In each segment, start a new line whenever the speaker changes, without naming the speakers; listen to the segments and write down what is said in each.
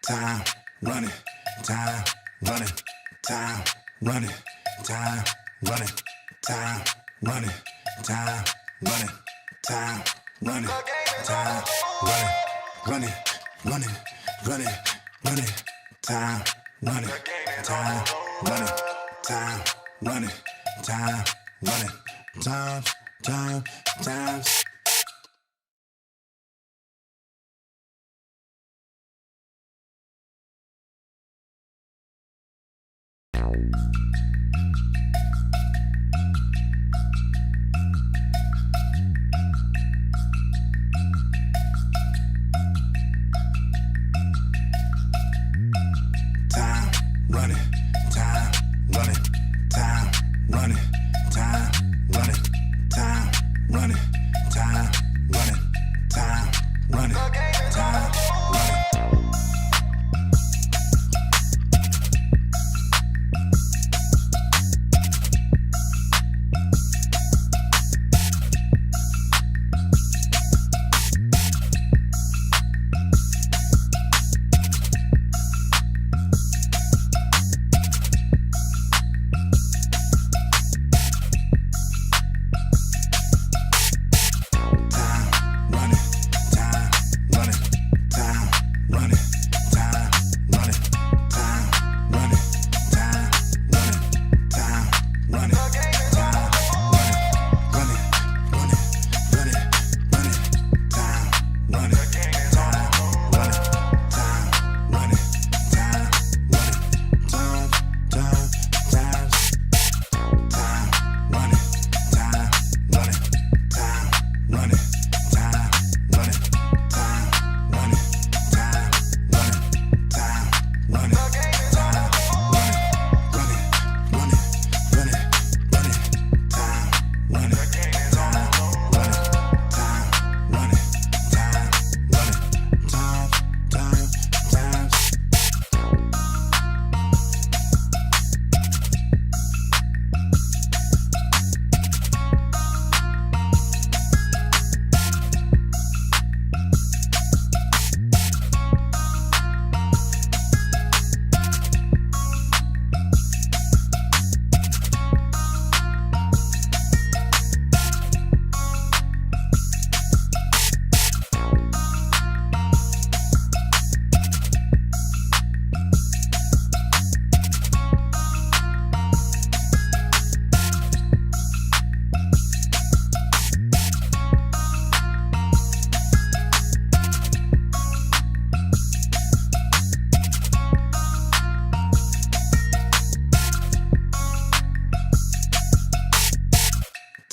time running, time running, time running, time running, time running, time running, time running, time running, running, running, running, time running, time running, time running, time running, time.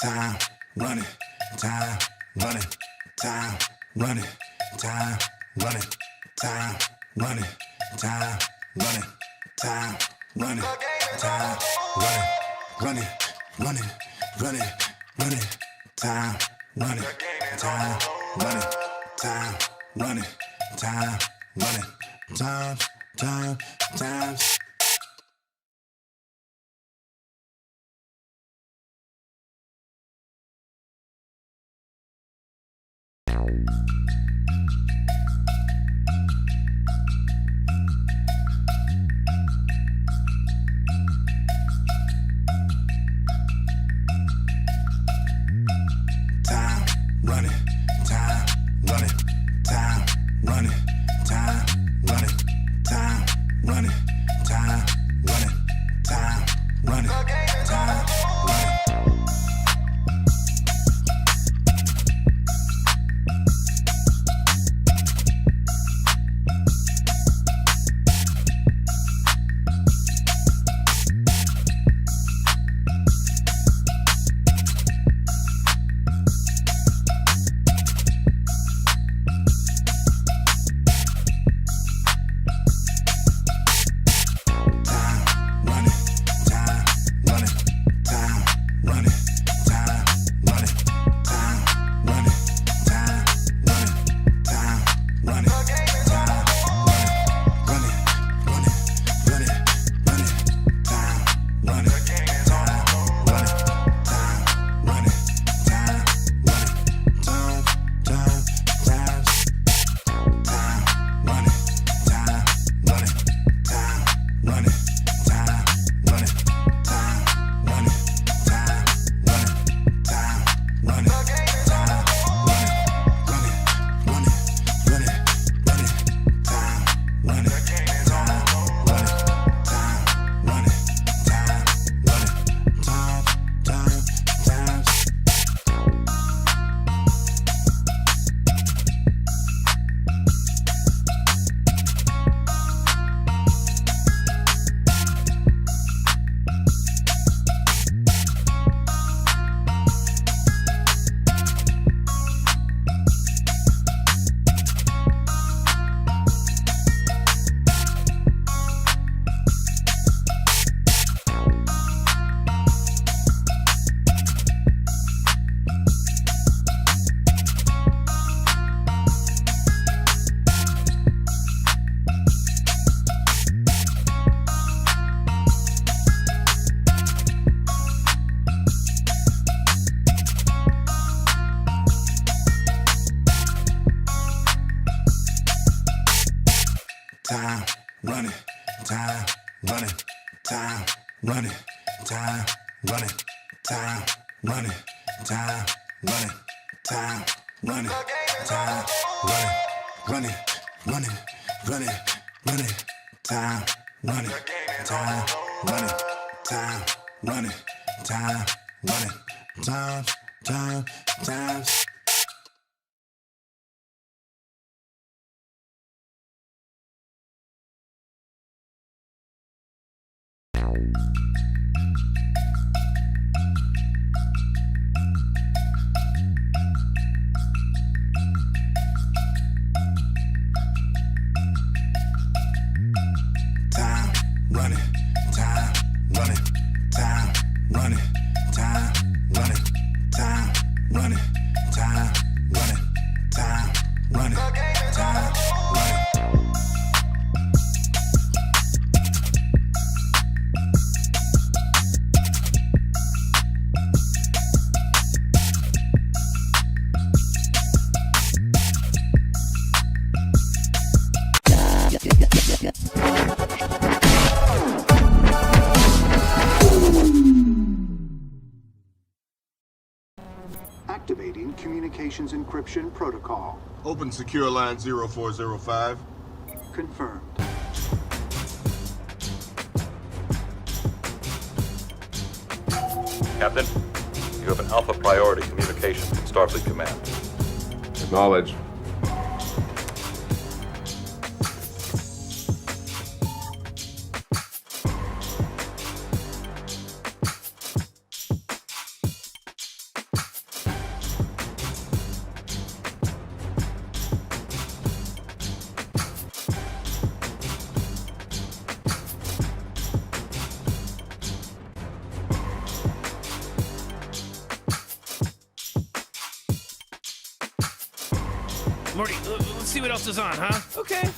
Time running, time running, time running, time running, time running, time running, time running, time running, running, running, running, time running, time running, time running, time running, time. time running, time running, time running, time running, time running, time running, time running, time running, running, running, running, time running, time running, time running, time running, time. Time running, time running, time running, time running, time running, time running, time running, time running.
Activating communications encryption protocol.
Open secure line 0405.
Confirmed.
Captain, you have an Alpha priority communication from Starfleet Command.
Acknowledge.
Morty, let's see what else is on, huh? Okay.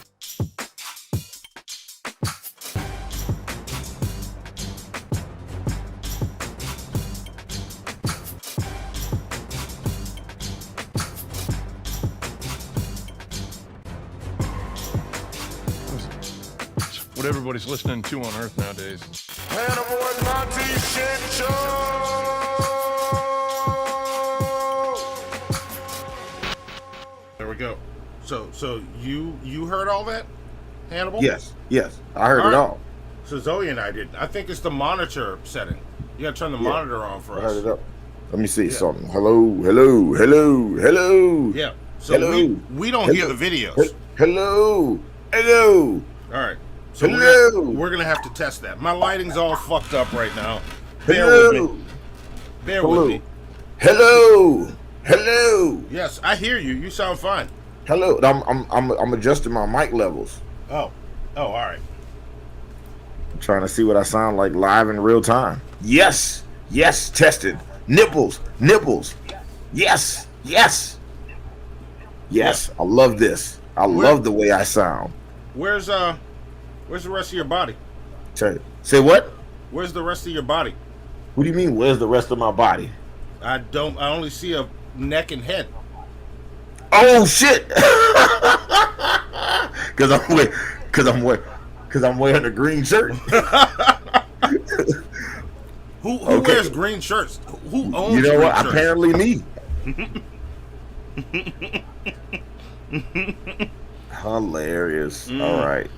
What everybody's listening to on Earth nowadays.
Hannibal and Monty Shit Show! There we go. So you heard all that, Hannibal?
Yes, I heard it all.
So Zoe and I did. I think it's the monitor setting. You gotta turn the monitor on for
I
us.
heard it up. Let me see
Yeah.
something. Hello.
Yeah. So
Hello.
we don't hear the videos.
Hello.
All right. So
Hello.
we're gonna have to test that. My lighting's all fucked up right now. Bear
Hello.
with me. Bear with me.
Hello.
Yes, I hear you. You sound fine.
Hello. I'm adjusting my mic levels.
Oh, all right.
I'm trying to see what I sound like live in real time. Yes, tested. Nipples. Yes. I love this. I love the way I sound.
Where's the rest of your body?
Say what?
Where's the rest of your body?
What do you mean? Where's the rest of my body?
I only see a neck and head.
Oh shit! Because I'm wearing a green shirt.
Who
Okay.
wears green shirts? Who owns
You know
green
what?
shirts?
Apparently me. Hilarious. All right.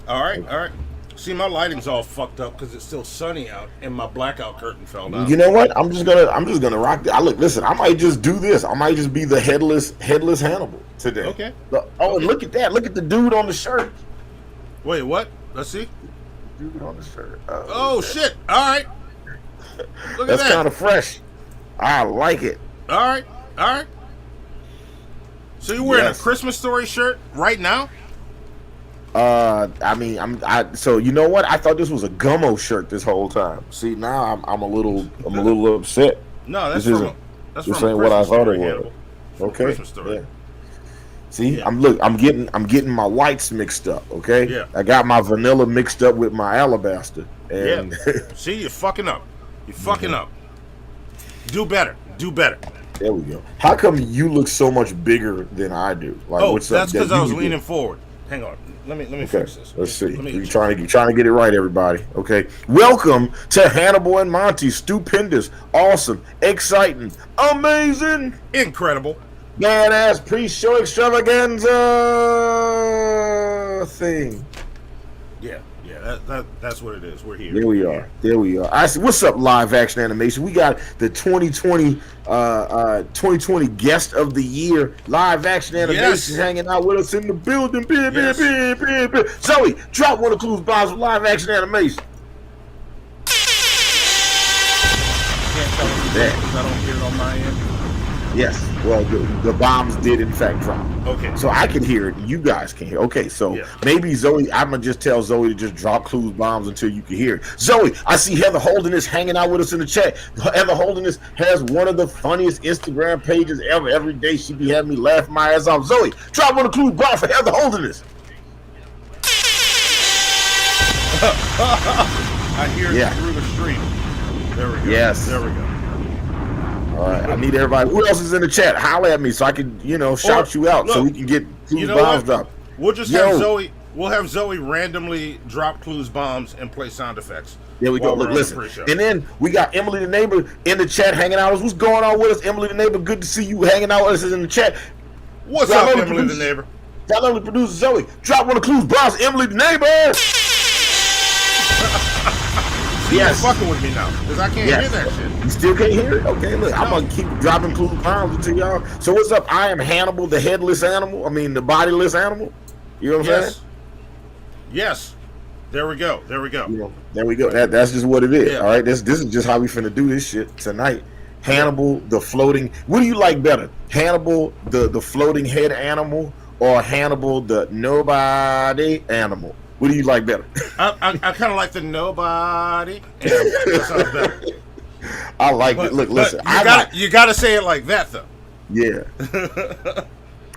All right. See, my lighting's all fucked up because it's still sunny out, and my blackout curtain fell down.
You know what? I'm just gonna rock. Listen. I might just do this. I might just be the headless Hannibal today.
Okay.
And look at that. Look at the dude on the shirt.
Wait, what? Let's see.
Dude on the shirt.
Oh shit! All right. Look
That's
at that.
kind of fresh. I like it.
All right. So you're wearing
Yes.
a Christmas Story shirt right now?
So you know what? I thought this was a Gummo shirt this whole time. See, now I'm a little upset.
No, that's
This
from
isn't-
that's
this
from
ain't
a
what I
Christmas
thought
Story,
it was.
Hannibal.
Okay.
Christmas Story.
Yeah. See,
Yeah.
I'm getting my lights mixed up. Okay.
Yeah.
I got my vanilla mixed up with my alabaster. And
See, you're fucking up. You're fucking up. Do better.
there we go. How come you look so much bigger than I do? Like,
Oh,
what's
that's
up?
because I was
you
leaning
do?
forward. Hang on. Let me
Okay,
fix this.
let's see.
Let me-
We're trying to get it right, everybody. Okay, welcome to Hannibal and Monty. Stupendous, awesome, exciting, amazing,
Incredible.
badass pre-show extravaganza thing.
Yeah, that's what it is. We're here.
There we are. There we are. I see. What's up, live action animation? We got the 2020 guest of the year, live action animation, hanging out with us in the building. Zoe, drop one of Clues Bombs with live action animation.
Can't tell me that because I don't hear it on my end.
Yes. Well, the bombs did in fact drop.
Okay.
So I can hear it. You guys can hear. Okay. So
Yeah.
maybe Zoe, I'm gonna just tell Zoe to just drop Clues Bombs until you can hear it. Zoe, I see Heather Holderness hanging out with us in the chat. Heather Holderness has one of the funniest Instagram pages ever. Every day she be having me laugh my ass off. Zoe, drop one of Clues Bombs for Heather Holderness.
I hear it through the stream. There we go.
Yes.
There we go.
All right. I need everybody. Who else is in the chat? Holler at me so I can, shout you out so we can get Clues Bombs dropped.
We'll just have Zoe. We'll have Zoe randomly drop Clues Bombs and play sound effects.
There we go. Look, listen. And then we got Emily the neighbor in the chat hanging out. What's going on with us, Emily the neighbor? Good to see you hanging out with us in the chat.
What's up, Emily the neighbor?
That only producer Zoe. Drop one of Clues Bombs, Emily the neighbor.
You're fucking with me now because I can't hear that shit.
You still can't hear it? Okay, look, I'm gonna keep dropping Clues Bombs until y'all. So what's up? I am Hannibal, the headless animal. I mean, the bodiless animal. You know what I'm saying?
Yes. There we go. There we go.
There we go. That's just what it is.
Yeah.
All right. This is just how we finna do this shit tonight. Hannibal, the floating. What do you like better? Hannibal, the floating head animal, or Hannibal, the nobody animal? What do you like better?
I kind of like the nobody. That sounds better.
I like it. Look, listen.
You gotta say it like that though.
Yeah.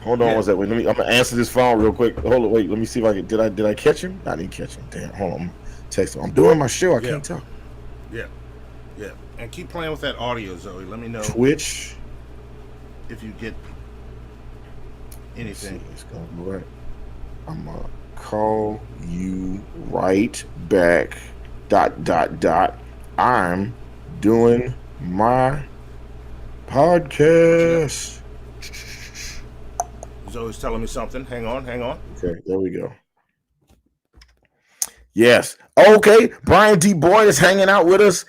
Hold on one second. Wait, I'm gonna answer this phone real quick. Hold on, wait. Let me see if I can. Did I catch him? I didn't catch him. Damn. Hold on. I'm text him. I'm doing my show. I can't talk.
Yeah. And keep playing with that audio, Zoe. Let me know
Twitch.
if you get anything.
It's gonna go right. I'm gonna call you right back. ... I'm doing my podcast.
Zoe's telling me something. Hang on.
Okay, there we go. Yes. Okay. Brian D. Boyd is hanging out with us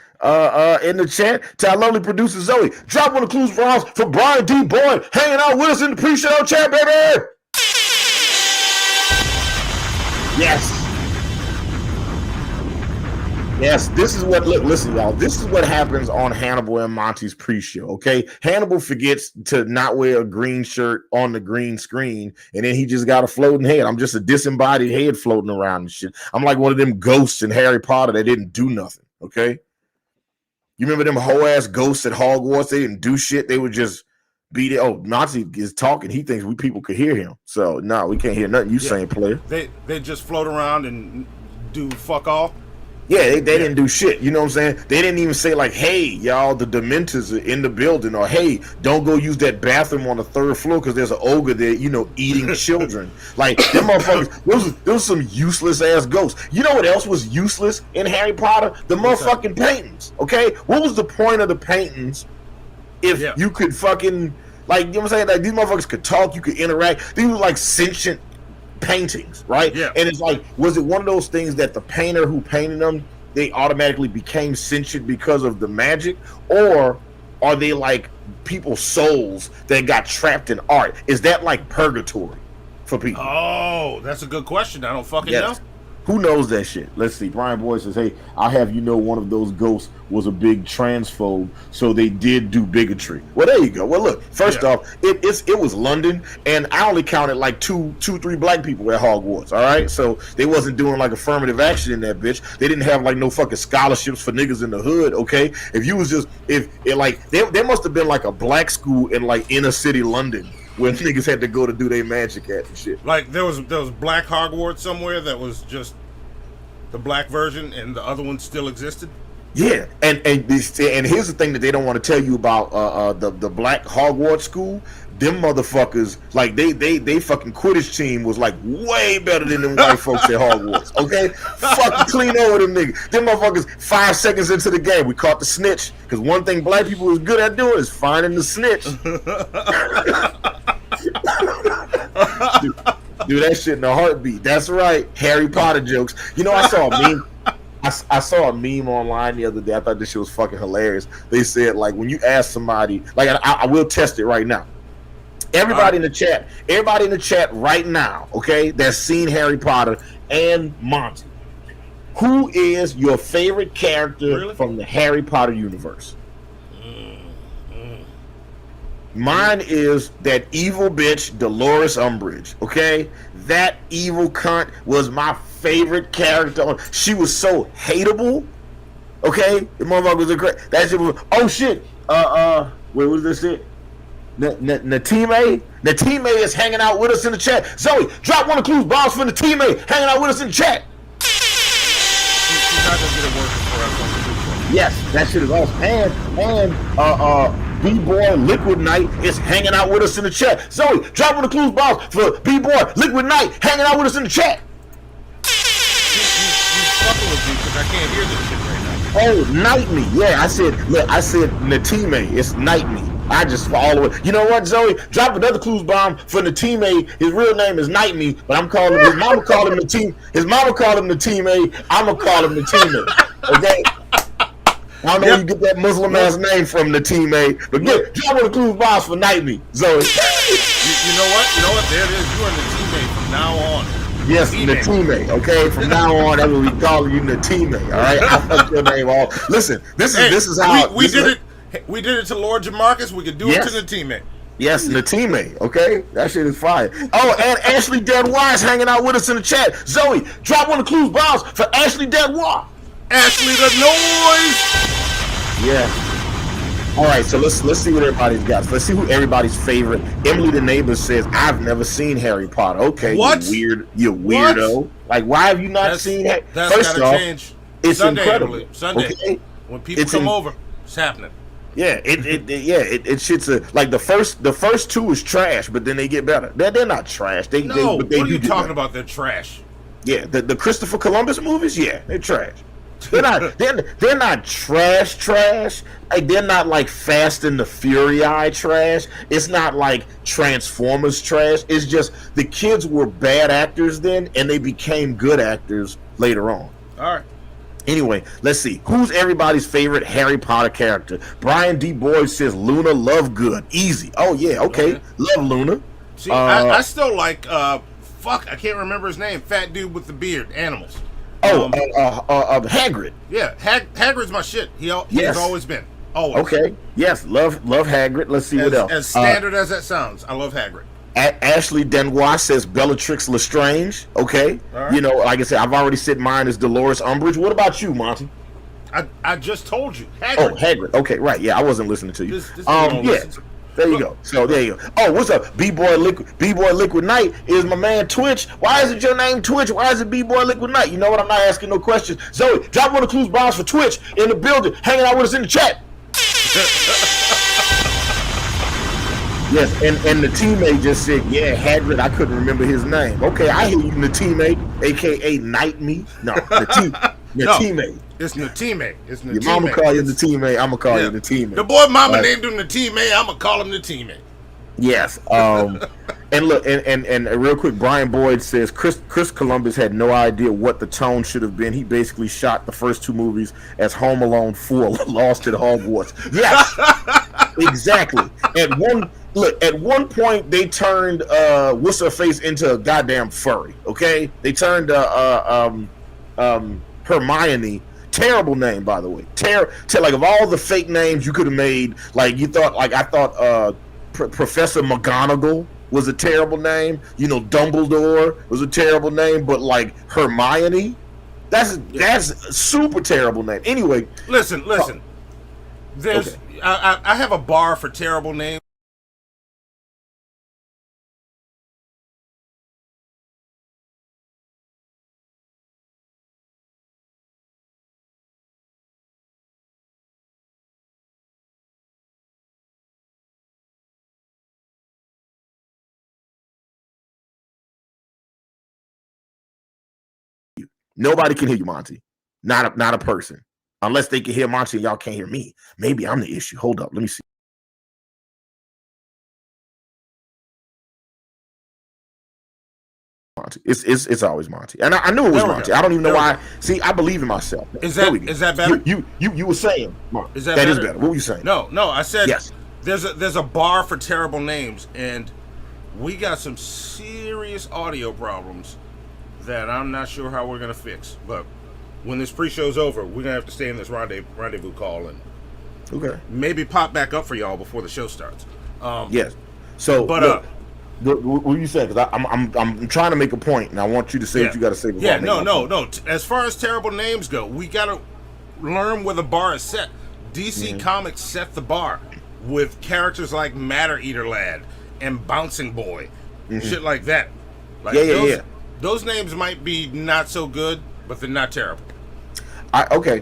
in the chat. To our lovely producer Zoe. Drop one of the Clues Bombs for Brian D. Boyd hanging out with us in the pre-show chat, baby. Yes, this is what, listen, y'all, this is what happens on Hannibal and Monty's pre-show, okay? Hannibal forgets to not wear a green shirt on the green screen, and then he just got a floating head. I'm just a disembodied head floating around and shit. I'm like one of them ghosts in Harry Potter that didn't do nothing, okay? You remember them hoe-ass ghosts at Hogwarts? They didn't do shit. They would just be there. Oh, Monty is talking. He thinks we people could hear him. So, no, we can't hear nothing you saying, player.
They just float around and do fuck all.
Yeah, they didn't do shit. You know what I'm saying? They didn't even say like, hey, y'all, the Dementors are in the building, or hey, don't go use that bathroom on the third floor because there's an ogre there, eating children. Like, them motherfuckers, those some useless ass ghosts. You know what else was useless in Harry Potter? The motherfucking paintings, okay? What was the point of the paintings if you could fucking, like, you know what I'm saying? Like, these motherfuckers could talk, you could interact. These were like sentient paintings, right?
Yeah.
And it's like, was it one of those things that the painter who painted them, they automatically became sentient because of the magic, or are they like people's souls that got trapped in art? Is that like purgatory for people?
Oh, that's a good question. I don't fucking know.
Who knows that shit? Let's see. Brian Boyd says, hey, I'll have you know one of those ghosts was a big transphobe, so they did do bigotry. Well, there you go. Well, look, first off, it was London, and I only counted like two, three black people at Hogwarts, all right? So they wasn't doing like affirmative action in that bitch. They didn't have like no fucking scholarships for niggas in the hood, okay? If you was just, there must have been like a black school in like inner city London where niggas had to go to do their magic at and shit.
Like there was black Hogwarts somewhere that was just the black version, and the other one still existed.
Yeah, and here's the thing that they don't want to tell you about the black Hogwarts school. them motherfuckers, like they fucking Quidditch team was like way better than them white folks at Hogwarts. Okay, fucking clean over them niggas. Them motherfuckers 5 seconds into the game, we caught the snitch. Because one thing black people is good at doing is finding the snitch. Do that shit in a heartbeat. That's right. Harry Potter jokes. You know, I saw a meme. I saw a meme online the other day. I thought this shit was fucking hilarious. They said, like, when you ask somebody, like, I will test it right now. Everybody in the chat right now, okay, that's seen Harry Potter and Monty, who is your favorite character from the Harry Potter universe? Mine is that evil bitch Dolores Umbridge. Okay, that evil cunt was my favorite character. She was so hateable. Okay, the motherfucker was a great. That shit was. Oh shit. Wait, what was this shit? Natime is hanging out with us in the chat. Zoe, drop one of Clue's bombs for Natime hanging out with us in the chat.
She's not gonna get it working for us on the show.
Yes, that shit is awesome. And B-Boy Liquid Knight is hanging out with us in the chat. Zoe, drop one of Clue's bombs for B-Boy Liquid Knight hanging out with us in the chat.
You fucking with me because I can't hear this shit right now.
Oh, Night Me. Yeah, I said Natime. It's Night Me. I just all the way. You know what, Zoe? Drop another clues bomb for Natime. His real name is Night Me, but I'm calling him. His mama called him Natime. His mama called him Natime. I'ma call him Natime. Okay. I don't know where you get that Muslim ass name from, Natime. But get drop one of the clues bombs for Night Me, Zoe.
You know what? You know what? There it is. You are Natime from now on.
Yes, Natime. Okay, from now on, that's what we call you, Natime. All right, I fucked your name all. Listen, this is how
we did it. We did it to Lord Jamarcus. We could do it to Natime.
Yes, Natime. Okay, that shit is fire. Oh, and Ashley Deadwire is hanging out with us in the chat. Zoe, drop one of the clues bombs for Ashley Deadwire.
Ashley the noise.
Yeah. All right, so let's see what everybody's got. Let's see who everybody's favorite. Emily the neighbor says, "I've never seen Harry Potter." Okay,
what?
You weirdo. What? Like, why have you not seen Harry?
That's
First
gotta
off,
change.
it's
Sunday,
incredible.
Emily. Sunday.
Okay?
When people come over, it's happening.
Yeah, it shits like the first two is trash, but then they get better. They're not trash. They
what are
do
you
get
talking
better.
about? They're trash.
Yeah, the Christopher Columbus movies, yeah, they're trash. They're not they're not trash. Like they're not like Fast and the Fury trash. It's not like Transformers trash. It's just the kids were bad actors then, and they became good actors later on.
All right.
Anyway, let's see. Who's everybody's favorite Harry Potter character? Brian D. Boyd says Luna Lovegood. Easy. Oh, yeah, okay. Love Luna.
See, I still like, I can't remember his name. Fat dude with the beard. Animals.
Hagrid.
Yeah, Hagrid's my shit. He has always been. Always.
Okay. Yes, love Hagrid. Let's see what else.
As standard as that sounds, I love Hagrid.
Ashley Denois says Bellatrix Lestrange. Okay. Right. You know, like I said, I've already said mine is Dolores Umbridge. What about you, Monty?
I just told you. Hagrid.
Oh, Hagrid. Okay, right. Yeah, I wasn't listening to you. There you go. So there you go. Oh, what's up? B-Boy Liquid Knight is my man Twitch. Why is it your name Twitch? Why is it B-Boy Liquid Knight? You know what? I'm not asking no questions. Zoe, drop one of the clues bombs for Twitch in the building, hanging out with us in the chat. Yes, and Natime just said, yeah, Hagrid, I couldn't remember his name. Okay, I hear you, Natime, a.k.a. Night Me. No, Natime.
It's Natime. It's Natime.
Your mama call you Natime, I'm going to call you Natime.
The boy mama named him Natime, I'm going to call him Natime.
Yes. And look, and real quick, Brian Boyd says Chris Columbus had no idea what the tone should have been. He basically shot the first two movies as Home Alone 4, Lost at Hogwarts. Yes, exactly. At one point they turned what's her face into a goddamn furry. Okay, they turned Hermione. Terrible name, by the way. Like of all the fake names you could have made, like you thought, like I thought Professor McGonagall was a terrible name. You know, Dumbledore was a terrible name, but like Hermione, that's a super terrible name. Anyway,
listen. There's okay. I have a bar for terrible names.
Nobody can hear you, Monty. Not a person. Unless they can hear Monty and y'all can't hear me. Maybe I'm the issue. Hold up. Let me see. Monty. It's always Monty. And I knew it was Monty. I don't even know why. See, I believe in myself.
Is that better?
You were saying, Mark,
is that better?
Is better. What were you saying?
No, I said
yes.
There's a bar for terrible names, and we got some serious audio problems that I'm not sure how we're gonna fix. But when this pre-show's over, we're gonna have to stay in this rendezvous call and maybe pop back up for y'all before the show starts.
Yes. So,
but
look, what you said? Because I'm trying to make a point, and I want you to say what you got to say.
Yeah, no. As far as terrible names go, we gotta learn where the bar is set. DC Comics set the bar with characters like Matter Eater Lad and Bouncing Boy, shit like that. Like those names might be not so good, but they're not terrible.
Okay,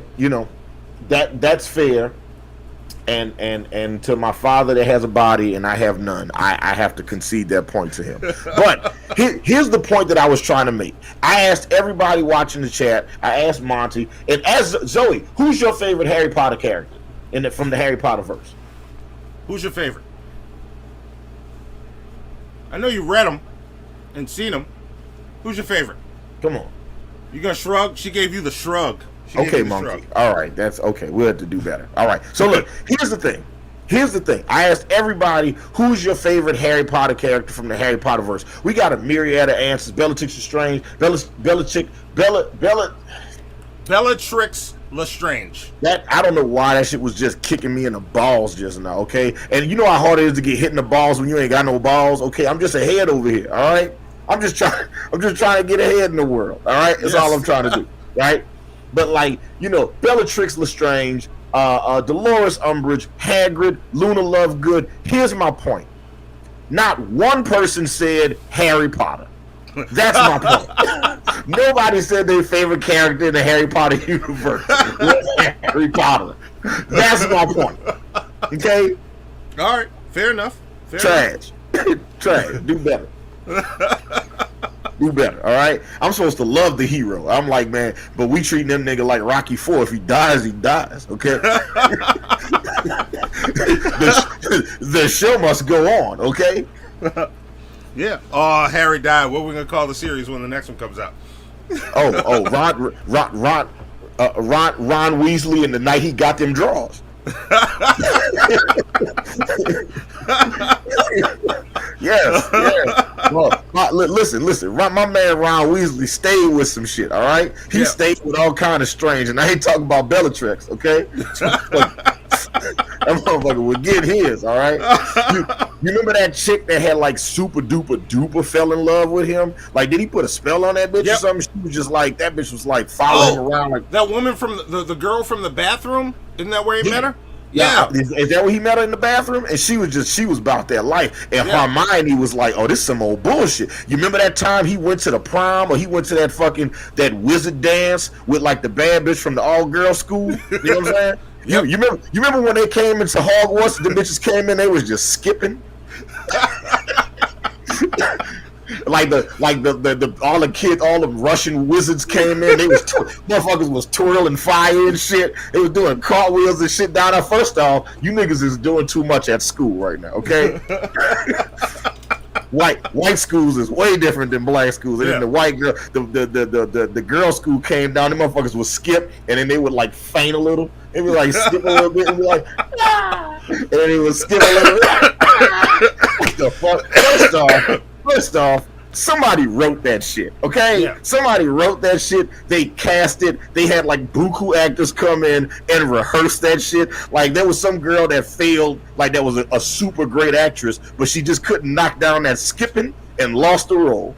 that's fair. And to my father that has a body and I have none, I have to concede that point to him. But here's the point that I was trying to make. I asked everybody watching the chat. I asked Monty, and asked Zoe, who's your favorite Harry Potter character from the Harry Potter verse?
Who's your favorite? I know you read them and seen them. Who's your favorite?
Come on.
You gonna shrug? She gave you the shrug.
Okay, Monkey. All right, that's okay. We'll have to do better. All right. So look, here's the thing. I asked everybody, who's your favorite Harry Potter character from the Harry Potter verse? We got a myriad of answers. Bellatrix Lestrange,
Bellatrix Lestrange.
That I don't know why that shit was just kicking me in the balls just now. Okay, and you know how hard it is to get hit in the balls when you ain't got no balls. Okay, I'm just a head over here. All right, I'm just trying to get ahead in the world. All right, that's all I'm trying to do. Right. But Bellatrix Lestrange, Dolores Umbridge, Hagrid, Luna Lovegood. Here's my point. Not one person said Harry Potter. That's my point. Nobody said their favorite character in the Harry Potter universe was Harry Potter. That's my point. Okay?
All right. Fair enough.
Trash. Do better. Do better, all right? I'm supposed to love the hero. I'm like, man, but we treating them nigga like Rocky IV. If he dies, he dies, okay? the show must go on, okay?
Yeah. Oh, Harry died. What are we going to call the series when the next one comes out?
Ron Weasley and the night he got them draws. Yes. Well, listen. My man Ron Weasley stayed with some shit. All right, he stayed with all kind of strange, and I ain't talking about Bellatrix. Okay, that motherfucker would get his. All right. You remember that chick that had like super duper fell in love with him? Like, did he put a spell on that bitch or something? She was just like that bitch was like following him around. Like
that woman from the girl from the bathroom. Isn't that where he met her?
Yeah. Is that where he met her in the bathroom? And she was about that life. And Hermione was like, oh, this is some old bullshit. You remember that time he went to the prom or he went to that wizard dance with like the bad bitch from the all-girl school? You know what I'm saying? You remember when they came into Hogwarts, the bitches came in, they was just skipping? Like all the kids, all the Russian wizards came in. They was motherfuckers was twirling fire and shit. They was doing cartwheels and shit down there. First off, you niggas is doing too much at school right now, okay? White schools is way different than black schools. And then the white girl, the girl school came down. The motherfuckers would skip and then they would like faint a little. They would like skip a little bit and be like, ah! And then they would skip a little bit. What the fuck? First off, somebody wrote that shit, okay? Yeah. Somebody wrote that shit. They cast it. They had like buku actors come in and rehearse that shit. Like there was some girl that failed, like that was a super great actress, but she just couldn't knock down that skipping and lost the role.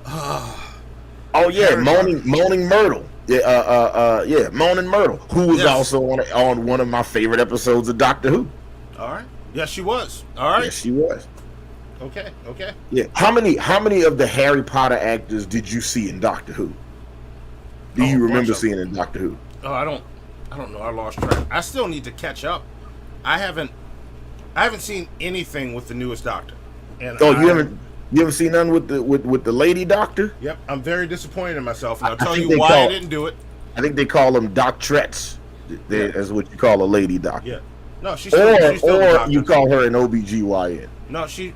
Oh yeah, Moaning Myrtle. Yeah, Moaning Myrtle, who was also on one of my favorite episodes of Doctor Who.
All right. Yes, she was. All right.
Yes, she was.
Okay.
Yeah. How many of the Harry Potter actors did you see in Doctor Who? Do you remember seeing in Doctor Who?
Oh, I don't know. I lost track. I still need to catch up. I haven't seen anything with the newest Doctor. And
you haven't? You ever seen none with the lady doctor?
Yep, I'm very disappointed in myself, and I'll
I
tell
think
you
they
why
call-
I didn't do it.
I think they call them doctrettes. That's what you call a lady doctor.
Yeah. No, she's still a
Or
doctor.
you call her an OBGYN.
No, she's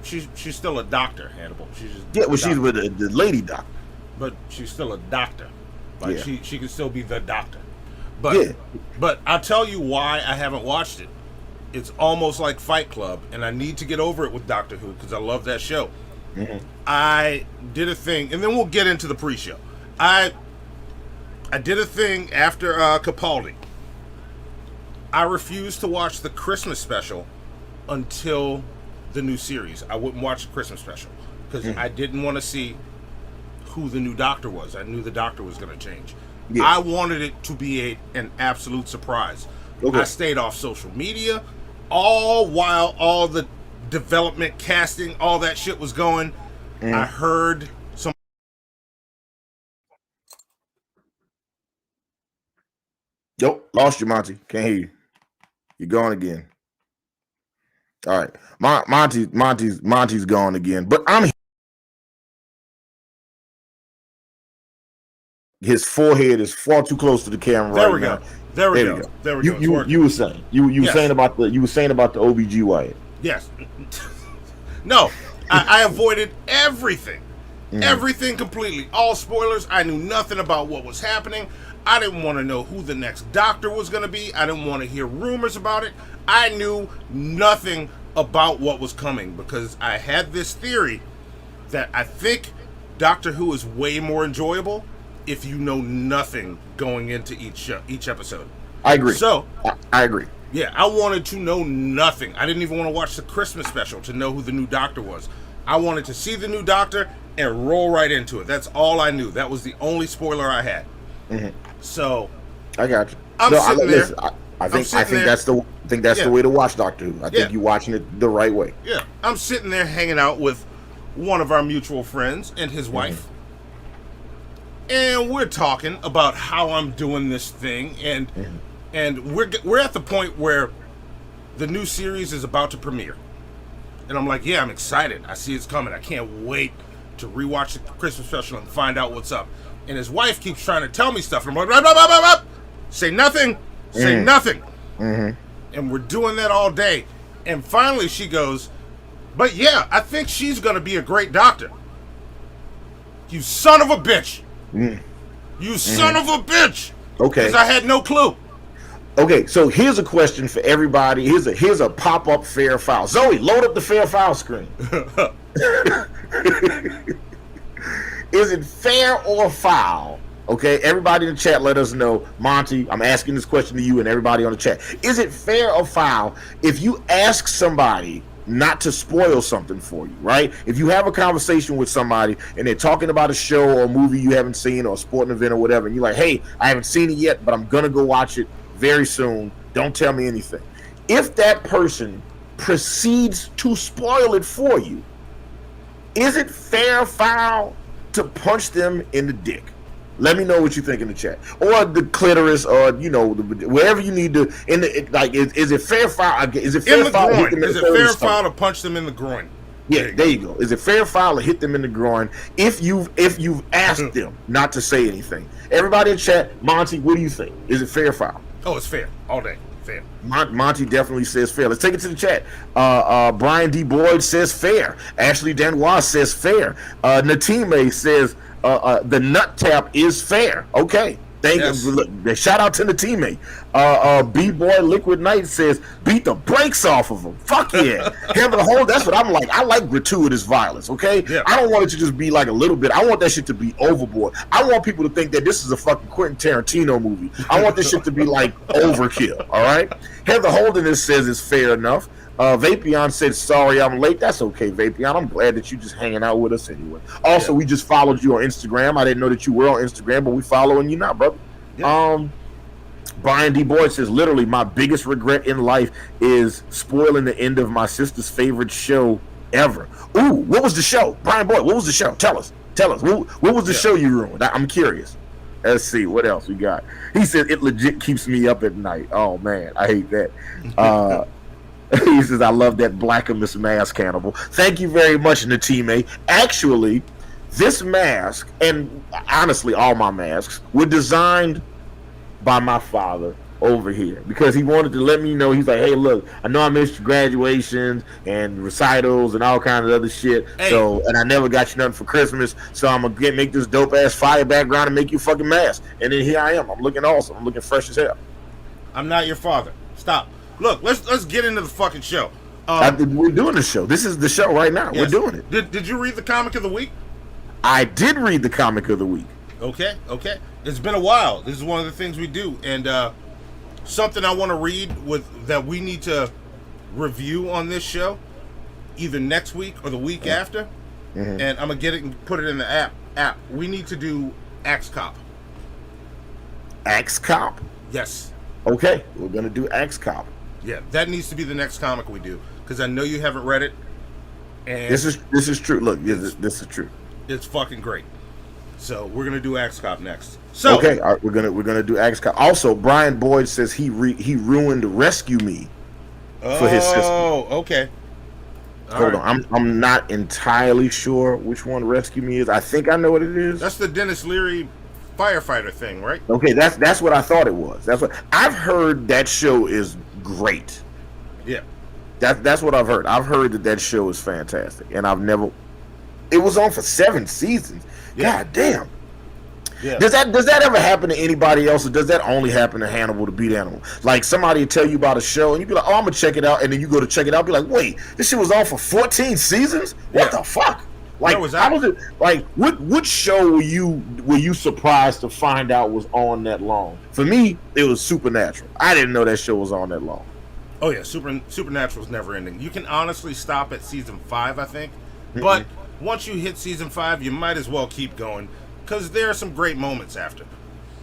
still a doctor, Hannibal. She's just
Yeah, well,
a
she's
doctor.
with the lady doctor.
But she's still a doctor. Like
Yeah.
she can still be the doctor. But
Yeah.
but I'll tell you why I haven't watched it. It's almost like Fight Club, and I need to get over it with Doctor Who because I love that show.
Mm-hmm.
I did a thing, and then we'll get into the pre-show. I did a thing after Capaldi. I refused to watch the Christmas special until the new series. I wouldn't watch the Christmas special because I didn't want to see who the new Doctor was. I knew the Doctor was going to change.
Yeah.
I wanted it to be an absolute surprise.
Okay.
I stayed off social media all while all the development, casting, all that shit was going. I heard some.
Nope, lost you, Monty. Can't hear you. You're gone again. All right, Monty's gone again. But I'm. His forehead is far too close to the camera
There
right
we
now.
go. There we go. There we go. It's working.
You were saying you were
Yes.
saying about the OBGYN.
Yes. No, I avoided everything. Everything completely. All spoilers. I knew nothing about what was happening. I didn't want to know who the next Doctor was going to be. I didn't want to hear rumors about it. I knew nothing about what was coming because I had this theory that I think Doctor Who is way more enjoyable if you know nothing going into each episode.
I agree.
So,
I agree.
yeah, I wanted to know nothing. I didn't even want to watch the Christmas special to know who the new Doctor was. I wanted to see the new Doctor and roll right into it. That's all I knew. That was the only spoiler I had. So
I got you.
I'm sitting there.
Listen, I think
sitting there.
that's
Yeah.
the way to watch Doctor Who. I
Yeah.
think you're watching it the right way.
yeah, I'm sitting there hanging out with one of our mutual friends and his wife. And we're talking about how I'm doing this thing, and we're at the point where the new series is about to premiere, and I'm like, yeah, I'm excited. I see it's coming. I can't wait to rewatch the Christmas special and find out what's up. And his wife keeps trying to tell me stuff, and I'm like, blah, blah, blah, blah, blah. Say nothing, say nothing, and we're doing that all day. And finally, she goes, but yeah, I think she's gonna be a great doctor. You son of a bitch. You son of a bitch!
Okay.
Because I had no clue.
Okay, so here's a question for everybody. Here's a pop-up fair file. Zoe, load up the fair file screen. Is it fair or foul? Okay, everybody in the chat, let us know. Monty, I'm asking this question to you and everybody on the chat. Is it fair or foul if you ask somebody not to spoil something for you, right? If you have a conversation with somebody and they're talking about a show or a movie you haven't seen or a sporting event or whatever, and you're like, hey, I haven't seen it yet, but I'm going to go watch it very soon. Don't tell me anything. If that person proceeds to spoil it for you, is it fair or foul to punch them in the dick? Let me know what you think in the chat, or the clitoris, or wherever you need to. Is it fair foul? Is it fair
In the
foul?
groin. Is it fair foul to punch them in the groin?
Yeah, there you go. Is it fair foul to hit them in the groin if you've asked them not to say anything? Everybody in chat, Monty, what do you think? Is it fair or foul?
Oh, it's fair all day. Fair.
Monty definitely says fair. Let's take it to the chat. Brian D. Boyd says fair. Ashley Danois says fair. Natime says the nut tap is fair. Okay. Thank you. Shout out to the teammate. B-Boy Liquid Knight says, beat the brakes off of him. Fuck yeah. Hammer the whole, that's what I'm like. I like gratuitous violence, okay?
Yeah.
I don't want it to just be like a little bit. I want that shit to be overboard. I want people to think that this is a fucking Quentin Tarantino movie. I want this shit to be like overkill, all right? Heather Holderness says it's fair enough. Vapion said, sorry I'm late. That's okay, Vapion. I'm glad that you just hanging out with us anyway. Also, we just followed you on Instagram. I didn't know that you were on Instagram, but we following you now, brother. Yeah. Brian D. Boyd says, literally, my biggest regret in life is spoiling the end of my sister's favorite show ever. Ooh, what was the show? Brian Boyd, what was the show? Tell us. What was the show you ruined? I'm curious. Let's see. What else we got? He said, it legit keeps me up at night. Oh, man. I hate that. He says, I love that Blackamus mask, Hannibal. Thank you very much, Natime. Actually, this mask, and honestly, all my masks, were designed by my father over here because he wanted to let me know. He's like, hey, look, I know I missed your graduations and recitals and all kinds of other shit.
Hey.
So, and I never got you nothing for Christmas. So I'm going to make this dope ass fire background and make you a fucking mask. And then here I am. I'm looking awesome. I'm looking fresh as hell.
I'm not your father. Stop. Look, let's get into the fucking show.
We're doing the show. This is the show right now.
Yes.
We're doing it.
Did you read the comic of the week?
I did read the comic of the week.
Okay. It's been a while. This is one of the things we do, and something I want to read that we need to review on this show, either next week or the week after. Mm-hmm. And I'm gonna get it and put it in the app. We need to do Axe Cop.
Axe Cop?
Yes.
Okay, we're gonna do Axe Cop.
Yeah, that needs to be the next comic we do because I know you haven't read it. And
this is true. Look, this is true.
It's fucking great. So we're gonna do Axe Cop next. So
okay, all right, we're gonna do Axe Cop. Also, Brian Boyd says he ruined Rescue Me for his sister.
Oh, okay.
Hold on, I'm not entirely sure which one Rescue Me is. I think I know what it is.
That's the Dennis Leary firefighter thing, right?
Okay, that's what I thought it was. That's what I've heard. That show is great.
Yeah.
That's what I've heard. I've heard that show is fantastic, and I've never. It was on for 7 seasons.
Yeah.
God damn.
Yeah.
Does that ever happen to anybody else, or does that only happen to Hannibal to Beat Animal? Like somebody will tell you about a show and you be like, "Oh, I'm gonna check it out," and then you go to check it out, be like, "Wait, this shit was on for 14 seasons? What the fuck?" Like, how was it? Like, what show were you surprised to find out was on that long? For me, it was Supernatural. I didn't know that show was on that long.
Oh yeah, Supernatural's never ending. You can honestly stop at season 5, I think, but once you hit season 5, you might as well keep going. Because there are some great moments after.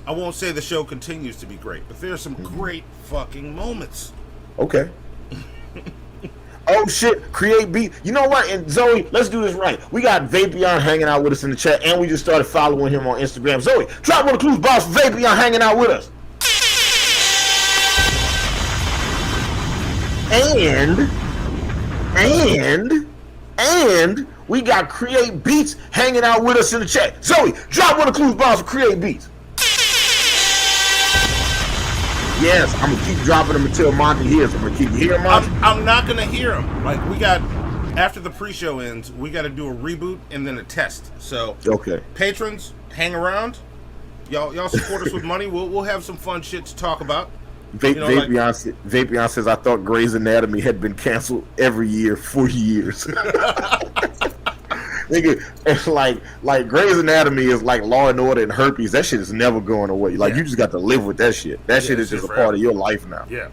I won't say the show continues to be great, but there are some great fucking moments.
Okay. Oh shit, create beat. You know what? And Zoe, let's do this right. We got Vapion hanging out with us in the chat, and we just started following him on Instagram. Zoe, drop one of the clues, boss, for Vapion hanging out with us. And we got Create Beats hanging out with us in the chat. Zoe, drop one of the clues, boss, for Create Beats. Yes, I'm gonna keep dropping them until Monty hears them. I'm gonna keep hearing Monty.
I'm not gonna hear them. Like we got after the pre-show ends, we got to do a reboot and then a test. So
okay,
patrons, hang around. Y'all support us with money. We'll have some fun shit to talk about.
Vapion says, I thought Grey's Anatomy had been canceled every year for years. Nigga, it's like Grey's Anatomy is like Law and Order and herpes. That shit is never going away. Like you just got to live with that shit. That shit is just a part of your life now.
Yeah.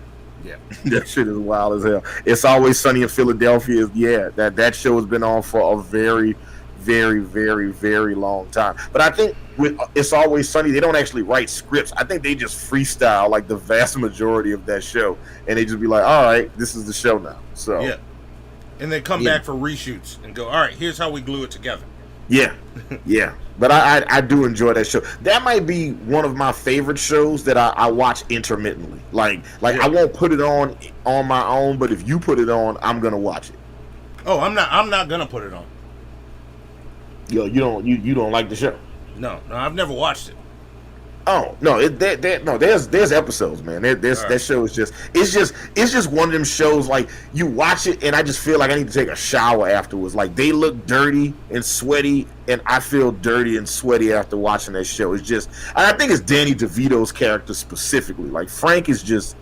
That shit is wild as hell. It's Always Sunny in Philadelphia. That show has been on for a very, very, very, very long time. But I think with It's Always Sunny, they don't actually write scripts. I think they just freestyle like the vast majority of that show, and they just be like, "All right, this is the show now." So
yeah, and they come back for reshoots and go, "All right, here's how we glue it together."
Yeah. But I do enjoy that show. That might be one of my favorite shows that I watch intermittently. Like I won't put it on my own, but if you put it on, I'm gonna watch it.
Oh, I'm not gonna put it on.
Yo, you don't like the show?
No, I've never watched it.
Oh no, there's episodes, man. That show is it's just one of them shows like you watch it and I just feel like I need to take a shower afterwards. Like they look dirty and sweaty, and I feel dirty and sweaty after watching that show. It's just, and I think it's Danny DeVito's character specifically. Like Frank is just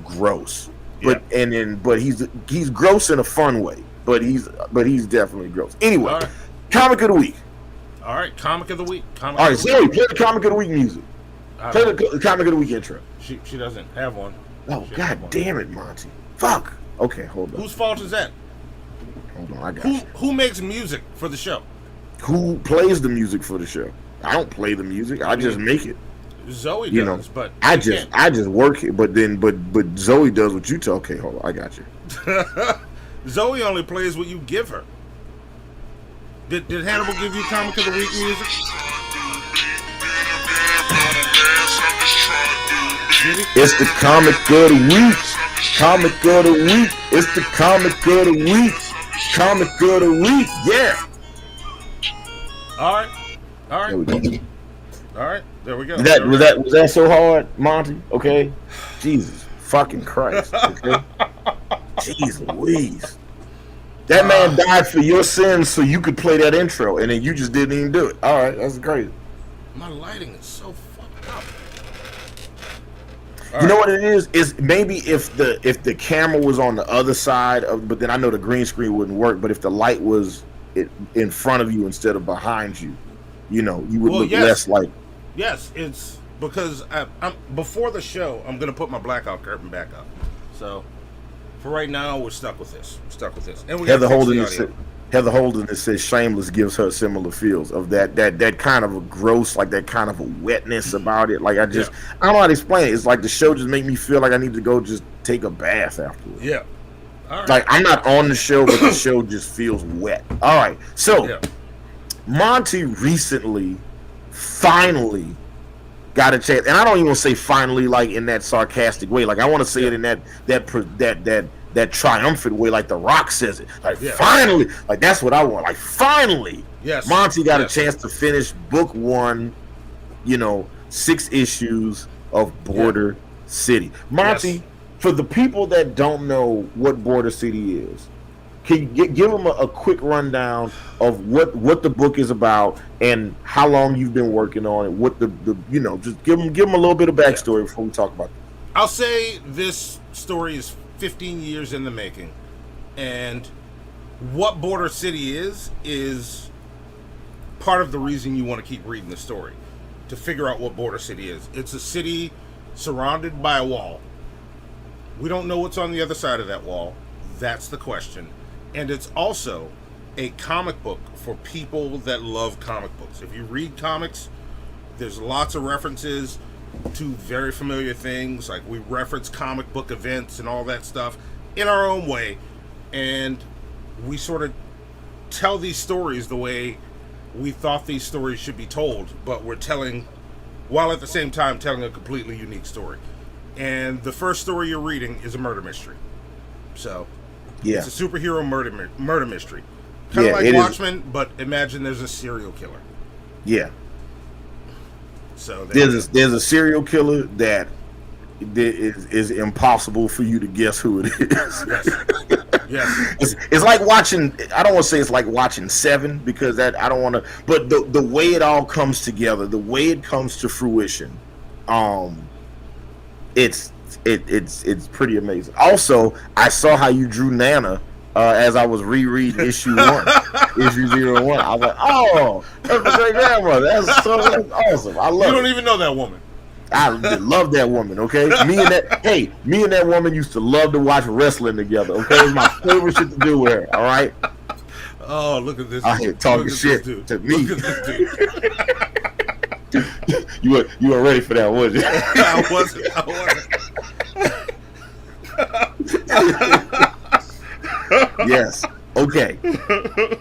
gross, but he's gross in a fun way. But he's definitely gross. Anyway, right. Comic of the week.
All right, comic of the week.
All right, Zoe, play the comic of the week music. Play the comic of the week intro.
She doesn't have one.
Oh, god damn it, Monty. Fuck. Okay, hold on.
Whose fault is that?
Hold on, I got you.
Who makes music for the show?
Who plays the music for the show? I don't play the music. I just make it.
Zoe does, but
I just work it. But Zoe does what you tell. Okay, hold on, I got you.
Zoe only plays what you give her. Did Hannibal give you comic of the week music?
It's the comic of the week. Comic of the week. It's the comic of the week. Comic of the week. Yeah.
All right.
There we go.
All right. There we go.
Was that so hard, Monty? Okay. Jesus fucking Christ. Okay. Jeez Louise. That man died for your sins so you could play that intro, and then you just didn't even do it. All right, that's great.
My lighting is so fucked up.
You know what it is? Is maybe if the camera was on the other side of, but then I know the green screen wouldn't work. But if the light was in front of you instead of behind you, you would look less like.
Yes, it's because I'm before the show. I'm gonna put my blackout curtain back up. So for right now, we're stuck with this. And we
Heather Holden that says Shameless gives her similar feels of that kind of a gross, like that kind of a wetness about it. Like I don't know how to explain it. It's like the show just make me feel like I need to go just take a bath afterwards.
Yeah. All right.
Like I'm not on the show, but the show just feels wet. All right. So Monty recently finally got a chance, and I don't even say finally like in that sarcastic way. Like I want to say it in that triumphant way, like The Rock says it. Like finally, like that's what I want. Like finally, Monty got a chance to finish book 1. 6 issues of Border City. Monty, for the people that don't know what Border City is, can you give them a quick rundown of what the book is about and how long you've been working on it? What the just give them a little bit of backstory before we talk about it.
I'll say this story is 15 years in the making, and what Border City is part of the reason you want to keep reading the story, to figure out what Border City is. It's a city surrounded by a wall. We don't know what's on the other side of that wall. That's the question. And it's also a comic book for people that love comic books. If you read comics, there's lots of references to very familiar things. Like we reference comic book events and all that stuff in our own way. And we sort of tell these stories the way we thought these stories should be told. But we're telling, while at the same time telling a completely unique story. And the first story you're reading is a murder mystery. So... it's a superhero murder mystery. Kind of like Watchmen, but imagine there's a serial killer. Yeah. So
there's a serial killer that is impossible for you to guess who it is. Yes. It's like watching, I don't want to say it's like watching Seven, because that I don't want to, but the way it all comes together, the way it comes to fruition, it's pretty amazing. Also, I saw how you drew Nana as I was rereading issue 1, issue 01. I was like, oh, that's my great grandmother. That's awesome. I love it.
You don't even know that woman.
I love that woman, okay? Me and that woman used to love to watch wrestling together, okay? It was my favorite shit to do with her, all right?
Oh, look at this.
I here talking shit to me.
Look at this dude.
You weren't ready for that, was you?
I wasn't.
Yes. Okay.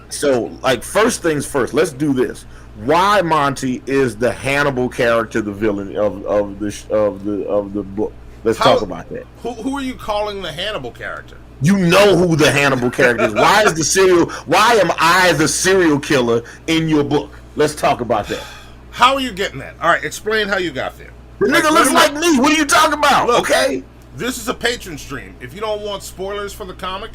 So, like, first things first, let's do this. Why Monty is the Hannibal character, the villain of the book? Let's talk about that.
Who are you calling the Hannibal character?
You know who the Hannibal character is. Why am I the serial killer in your book? Let's talk about that.
How are you getting that? All right, explain how you got there.
The nigga looks like me. What are you talking about?
Look,
okay.
This is a patron stream. If you don't want spoilers for the comic,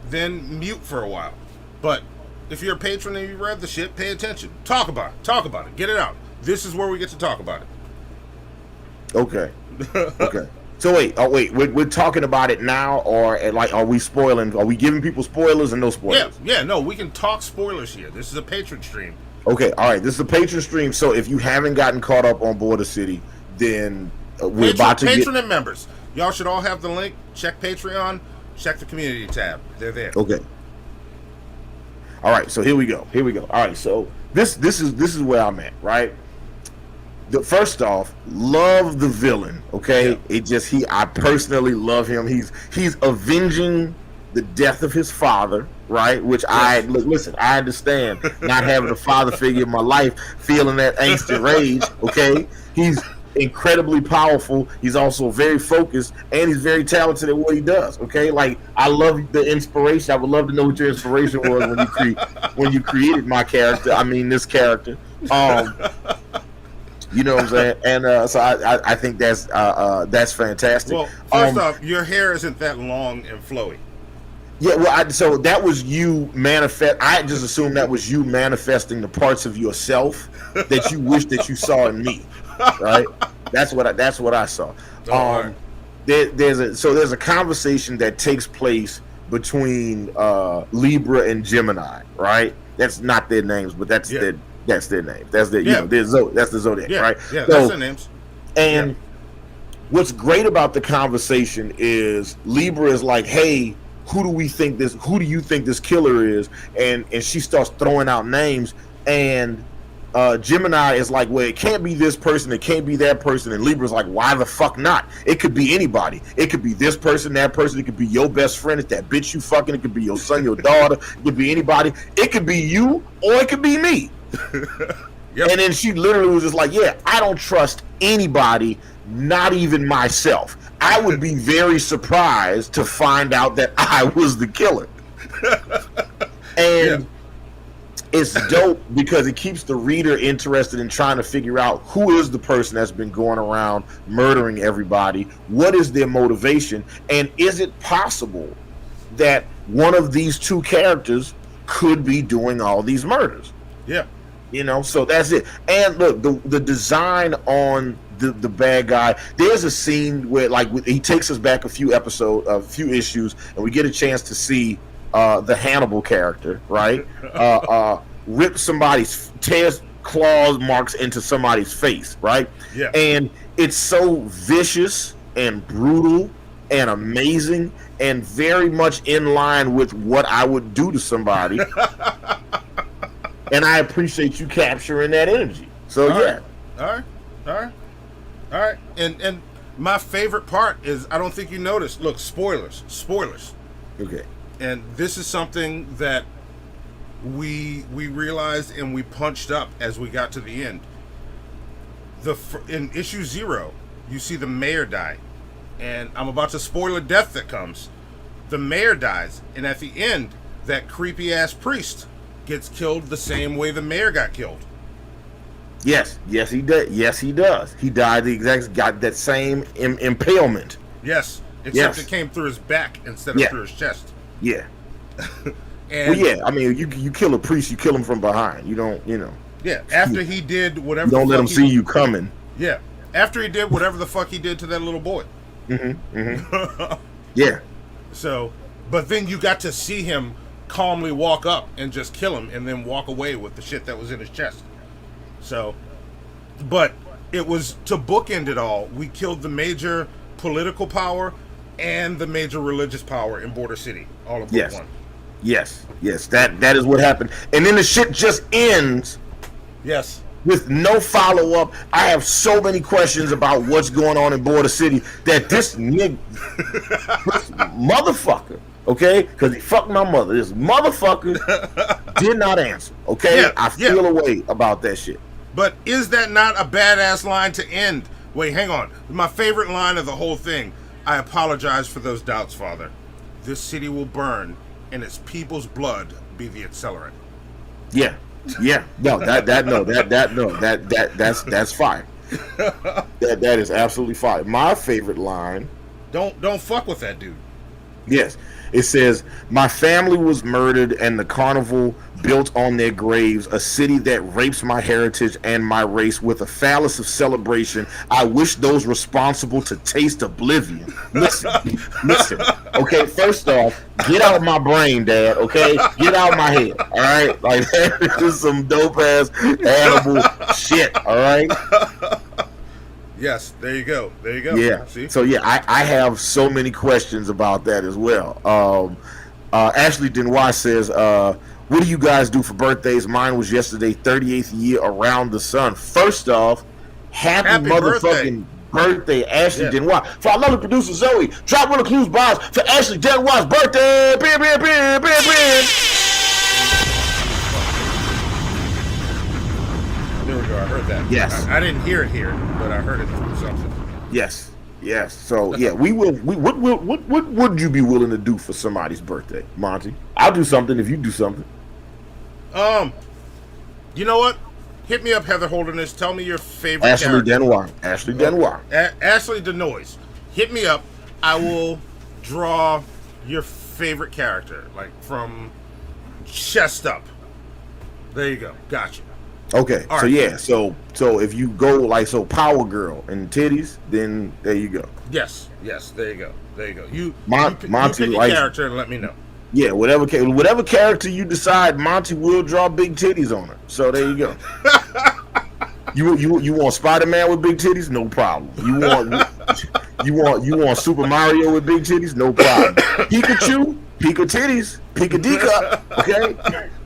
then mute for a while. But if you're a patron and you read the shit, pay attention. Talk about it. Get it out. This is where we get to talk about it.
Okay. Okay. So wait. We're talking about it now, or are we spoiling? Are we giving people spoilers and no spoilers?
Yeah. No, we can talk spoilers here. This is a patron stream.
Okay. All right. This is a patron stream. So if you haven't gotten caught up on Border City, then we're about to
patron and members. Y'all should all have the link. Check Patreon. Check the community tab. They're there.
Okay. All right. So here we go. All right. So this is where I'm at. Right. First off, love the villain. Okay. Yeah. I personally love him. He's avenging the death of his father. Right. Which listen. I understand not having a father figure in my life, feeling that angst and rage. Okay. incredibly powerful. He's also very focused, and he's very talented at what he does. Okay, like I love the inspiration. I would love to know what your inspiration was when you created my character. I mean, this character. You know what I'm saying? And so I think that's fantastic.
Well, first off, your hair isn't that long and flowy.
Yeah, well, so that was you manifest. I just assumed that was you manifesting the parts of yourself that you wish that you saw in me, right? That's what I saw. There's a conversation that takes place between Libra and Gemini, right? That's not their names, but that's their names. That's their that's the zodiac, right?
Yeah, that's their names.
And what's great about the conversation is Libra is like, hey, who do you think this killer is? And she starts throwing out names, and Gemini is like, well, it can't be this person, it can't be that person, and Libra's like, why the fuck not? It could be anybody. It could be this person, that person, it could be your best friend, it's that bitch you fucking, it could be your son, your daughter, it could be anybody, it could be you, or it could be me. Yep. And then she literally was just like, yeah, I don't trust anybody, not even myself. I would be very surprised to find out that I was the killer. And it's dope because it keeps the reader interested in trying to figure out who is the person that's been going around murdering everybody, what is their motivation, and is it possible that one of these two characters could be doing all these murders?
Yeah.
You know, so that's it. And look, the design on the bad guy, there's a scene where like he takes us back a few issues, and we get a chance to see the Hannibal character, right? Rip tears claws marks into somebody's face, right?
Yeah.
And it's so vicious and brutal and amazing and very much in line with what I would do to somebody. And I appreciate you capturing that energy. So
All right. And my favorite part is, I don't think you noticed. Look, spoilers.
Okay.
And this is something that we realized and we punched up as we got to the end. In issue 0, you see the mayor die, and I'm about to spoil a death that comes. The mayor dies, and at the end, that creepy ass priest gets killed the same way the mayor got killed.
Yes, he did. Yes, he does. He died got that same impalement.
Yes, except it came through his back instead of through his chest.
Yeah.
And
I mean, you kill a priest, you kill him from behind. You don't,
Yeah, after he did whatever.
You don't let him see you coming.
Yeah, after he did whatever the fuck he did to that little boy.
Yeah.
So, but then you got to see him calmly walk up and just kill him, and then walk away with the shit that was in his chest. So, but it was to bookend it all. We killed the major political power and the major religious power in Border City, all of one.
Yes. That is what happened, and then the shit just ends.
Yes.
With no follow up. I have so many questions about what's going on in Border City that this motherfucker, okay, because he fucked my mother. This motherfucker did not answer. Okay,
Yeah,
I feel a way about that shit.
But is that not a badass line to end? Wait, hang on. My favorite line of the whole thing. I apologize for those doubts, Father. This city will burn, and its people's blood be the accelerant.
Yeah. No, that's fire. That is absolutely fire. My favorite line.
Don't fuck with that dude.
Yes. It says, my family was murdered and the carnival built on their graves, a city that rapes my heritage and my race with a phallus of celebration. I wish those responsible to taste oblivion. Listen. Okay, first off, get out of my brain, Dad, okay? Get out of my head, all right? Like, that is some dope-ass animal shit, all right?
Yes, there you go.
Yeah.
See?
So I have so many questions about that as well. Ashley Denois says, what do you guys do for birthdays? Mine was yesterday, 38th year around the sun. First off, happy motherfucking birthday, Ashley Denois. For our lovely producer Zoe, drop one of Clues bars for Ashley Denois' birthday.
year ago. I heard that.
Yes.
I didn't hear it here, but I heard it through something.
Yes. So yeah, we will. What would you be willing to do for somebody's birthday, Monty? I'll do something if you do something.
You know what? Hit me up, Heather Holderness. Tell me your favorite
Ashley
character.
Denoir. Ashley Denoir.
Ashley Denoise. Hit me up. I will draw your favorite character, like from chest up. There you go. Gotcha.
Okay.
All
so
right.
yeah. So if you go like Power Girl and titties, then there you go.
Yes. There you go. You
Monty
pick a
likes-
character and let me know.
Yeah. Whatever character you decide, Monty will draw big titties on her. So there you go. You want Spider-Man with big titties? No problem. You want Super Mario with big titties? No problem. Pikachu, Pika titties, Pika D cup. Okay.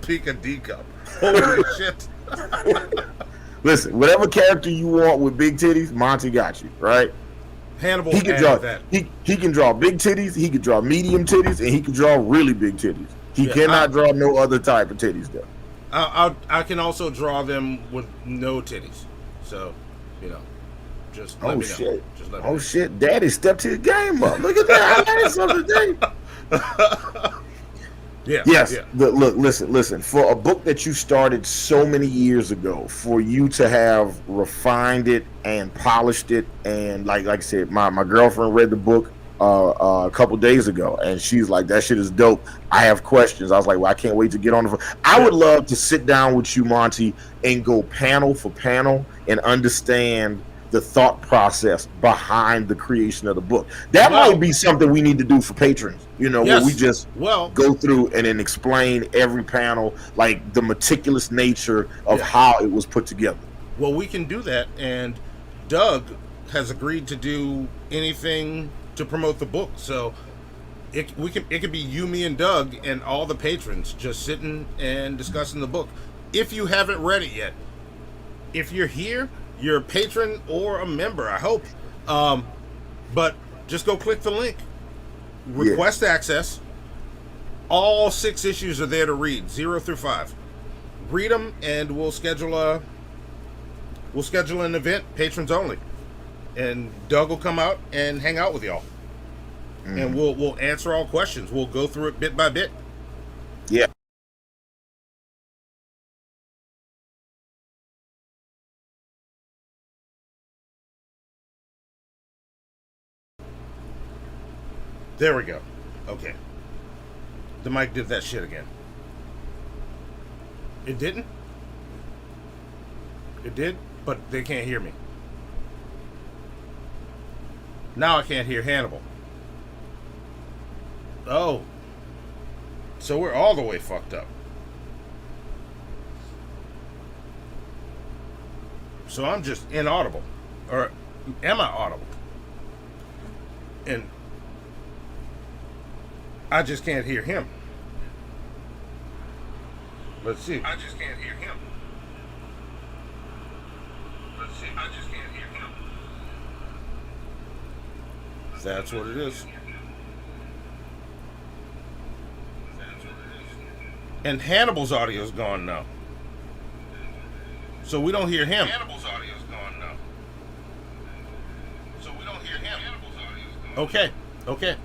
Pika D cup. Holy shit.
Listen, whatever character you want with big titties, Monty got you, right?
Hannibal
He can
added
draw
that.
he can draw big titties, he can draw medium titties, and he can draw really big titties. He cannot draw no other type of titties though.
I can also draw them with no titties. So, just let me know.
Shit.
Just let me know.
Oh shit, Daddy stepped his game up. Look at that. I learned something today.
Yeah.
Yes.
Yeah.
Look, listen. For a book that you started so many years ago, for you to have refined it and polished it, and like I said, my girlfriend read the book a couple days ago, and she's like, "That shit is dope." I have questions. I was like, "Well, I can't wait to get on the phone." I would love to sit down with you, Monty, and go panel for panel and understand the thought process behind the creation of the book. That might be something we need to do for patrons, where we just go through and then explain every panel, like the meticulous nature of how it was put together.
Well, we can do that, and Doug has agreed to do anything to promote the book. So it could be you, me, and Doug, and all the patrons just sitting and discussing the book. If you haven't read it yet, if you're here, you're a patron or a member, I hope. But just go click the link. Request access. All 6 issues are there to read, 0 through 5. Read them, and we'll schedule an event, patrons only. And Doug will come out and hang out with y'all. And we'll answer all questions. We'll go through it bit by bit.
Yeah.
There we go. Okay. The mic did that shit again. It didn't? It did, but they can't hear me. Now I can't hear Hannibal. Oh. So we're all the way fucked up. So I'm just inaudible. Or am I audible? And I just can't hear him. Let's see. I just can't hear him. Let's see. I just can't hear him. That's what it is. And Hannibal's audio is gone now. So we don't hear him. Hannibal's audio is gone now. So we don't hear him. Hannibal's audio is gone. Okay.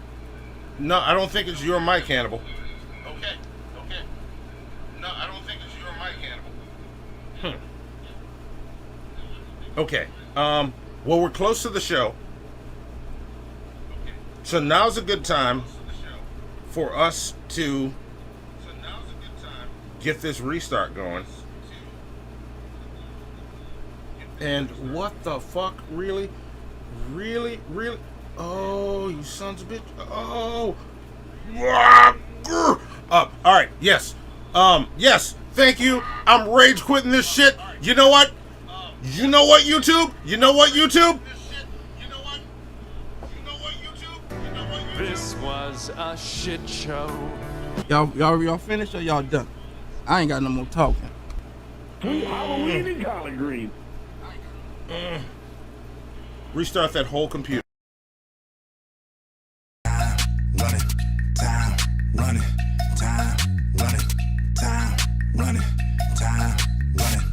No, I don't think it's your mic, Hannibal. Okay. No, I don't think it's your mic, Hannibal. Okay. Well, we're close to the show. So now's a good time for us to get this restart going. And what the fuck? Really? Oh, you sons of bitch. Oh. All right. Yes. Yes. Thank you. I'm rage quitting this shit. You know what? YouTube?
This was a shit show.
Y'all finished or y'all done? I ain't got no more talking.
Halloween and collard green.
Restart that whole computer.
Running, time, running, time, running, time, running, time, running.